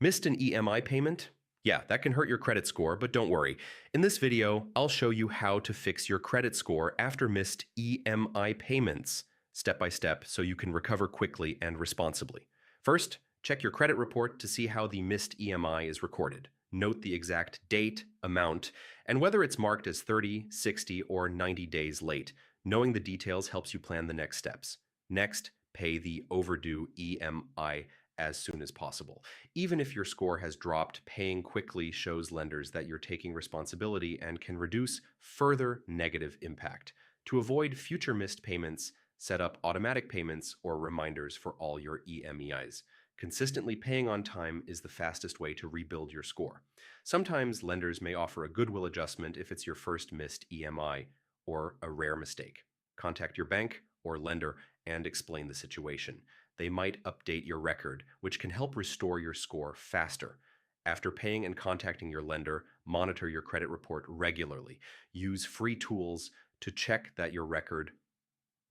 Missed an EMI payment? Yeah, that can hurt your credit score, but don't worry. In this video, I'll show you how to fix your credit score after missed EMI payments, step by step, so you can recover quickly and responsibly. First, check your credit report to see how the missed EMI is recorded. Note the exact date, amount, and whether it's marked as 30, 60, or 90 days late. Knowing the details helps you plan the next steps. Next, pay the overdue EMI as soon as possible. Even if your score has dropped, paying quickly shows lenders that you're taking responsibility and can reduce further negative impact. To avoid future missed payments, set up automatic payments or reminders for all your EMIs. Consistently paying on time is the fastest way to rebuild your score. Sometimes lenders may offer a goodwill adjustment if it's your first missed EMI or a rare mistake. Contact your bank or lender and explain the situation. They might update your record, which can help restore your score faster. After paying and contacting your lender, monitor your credit report regularly. Use free tools to check that your record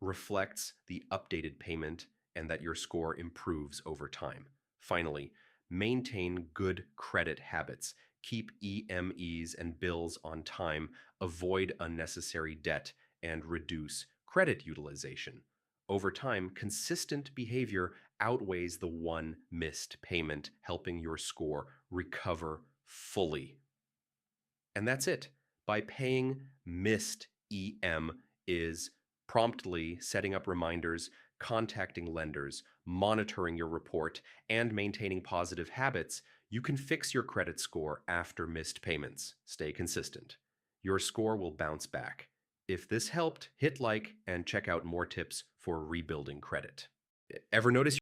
reflects the updated payment and that your score improves over time. Finally, maintain good credit habits. Keep EMEs and bills on time, avoid unnecessary debt, and reduce credit utilization. Over time, consistent behavior outweighs the one missed payment, helping your score recover fully. And that's it. By paying missed EM is promptly setting up reminders, contacting lenders, monitoring your report, and maintaining positive habits, you can fix your credit score after missed payments. Stay consistent. Your score will bounce back. If this helped, hit like and check out more tips for rebuilding credit. Ever notice